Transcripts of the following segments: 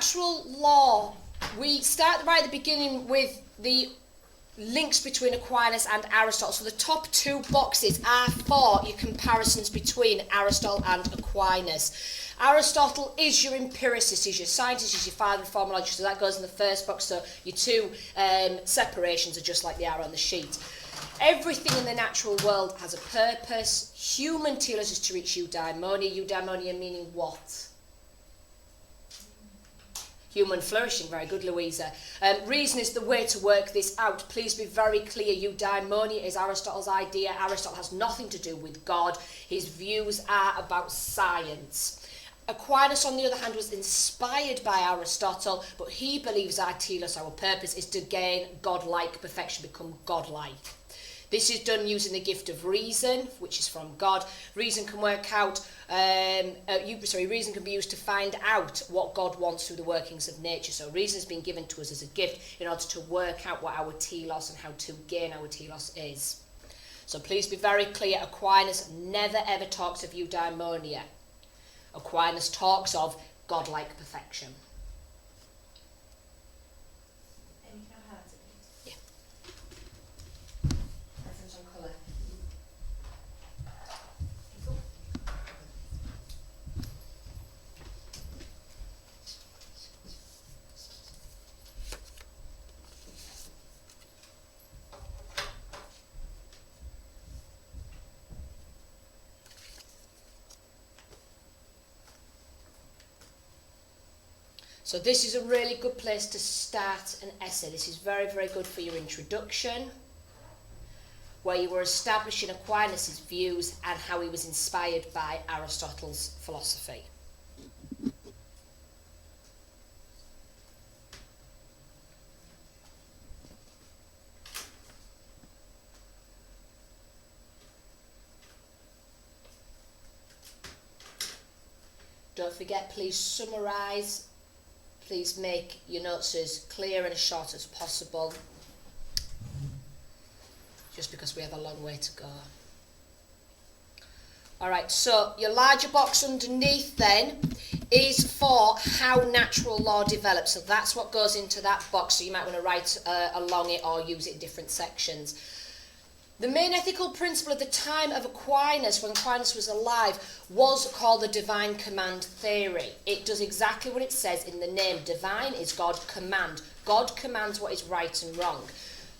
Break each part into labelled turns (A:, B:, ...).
A: natural law, we start right at the beginning with the links between Aquinas and Aristotle. So the top two boxes are for your comparisons between Aristotle and Aquinas. Aristotle is your empiricist, is your scientist, is your father of formal logic, so that goes in the first box. So your two separations are just like they are on the sheet. Everything in the natural world has a purpose. Human telos is to reach eudaimonia. Eudaimonia meaning what? Human flourishing. Very good, Louisa. Reason is the way to work this out. Please be very clear. Eudaimonia is Aristotle's idea. Aristotle has nothing to do with God. His views are about science. Aquinas, on the other hand, was inspired by Aristotle, but he believes our telos, our purpose, is to gain godlike perfection, become godlike. This is done using the gift of reason, which is from God. Reason can work out. Reason can be used to find out what God wants through the workings of nature. So reason has been given to us as a gift in order to work out what our telos and how to gain our telos is. So please be very clear. Aquinas never ever talks of eudaimonia. Aquinas talks of godlike perfection. So this is a really good place to start an essay. This is very, very good for your introduction, where you were establishing Aquinas' views and how he was inspired by Aristotle's philosophy. Don't forget, please summarise. Please make your notes as clear and as short as possible, just because we have a long way to go. Alright, so your larger box underneath then is for how natural law develops. So that's what goes into that box, so you might want to write along it or use it in different sections. The main ethical principle at the time of Aquinas, when Aquinas was alive, was called the divine command theory. It does exactly what it says in the name. Divine is God command. God commands what is right and wrong.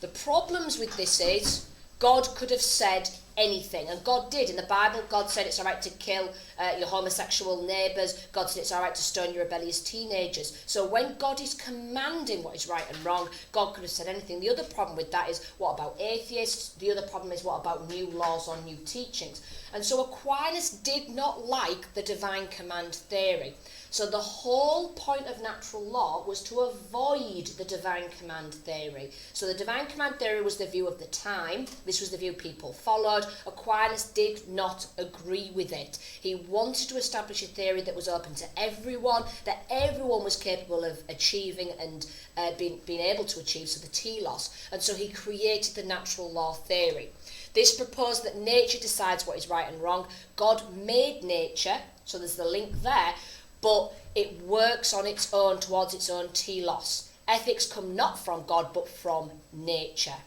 A: The problems with this is God could have said anything, and God did. In the Bible, God said it's all right to kill your homosexual neighbours. God said it's all right to stone your rebellious teenagers. So when God is commanding what is right and wrong, God could have said anything. The other problem with that is, what about atheists? The other problem is, what about new laws or new teachings? And so Aquinas did not like the divine command theory. So the whole point of natural law was to avoid the divine command theory. So the divine command theory was the view of the time. This was the view people followed. Aquinas did not agree with it. He wanted to establish a theory that was open to everyone, that everyone was capable of achieving and being able to achieve, so the telos. And so he created the natural law theory. This proposed that nature decides what is right and wrong. God made nature, so there's the link there, but it works on its own towards its own telos. Ethics come not from God, but from nature.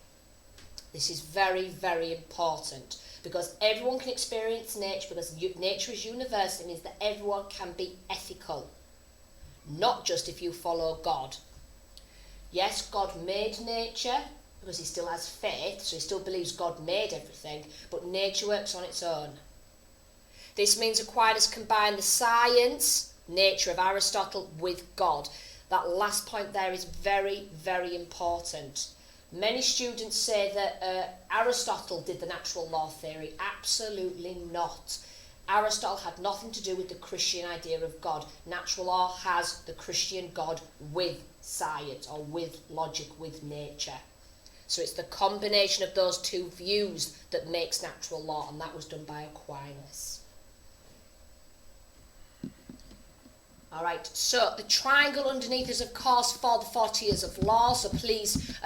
A: This is very, very important, because everyone can experience nature, because nature is universal. It means that everyone can be ethical, not just if you follow God. Yes, God made nature, because he still has faith, so he still believes God made everything, but nature works on its own. This means Aquinas combined the science, nature of Aristotle, with God. That last point there is very, very important. Many students say that Aristotle did the natural law theory. Absolutely not. Aristotle had nothing to do with the Christian idea of God. Natural law has the Christian God with science, or with logic, with nature. So it's the combination of those two views that makes natural law, and that was done by Aquinas. Alright, so the triangle underneath is, of course, for the 40 years of law, so please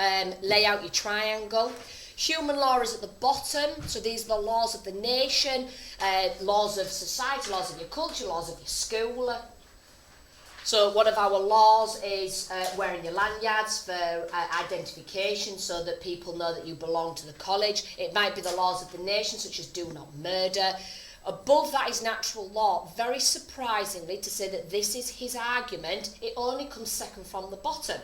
A: lay out your triangle. Human law is at the bottom, so these are the laws of the nation, laws of society, laws of your culture, laws of your school. So one of our laws is wearing your lanyards for identification so that people know that you belong to the college. It might be the laws of the nation, such as do not murder. Above that is natural law. Very surprisingly, to say that this is his argument, it only comes second from the bottom.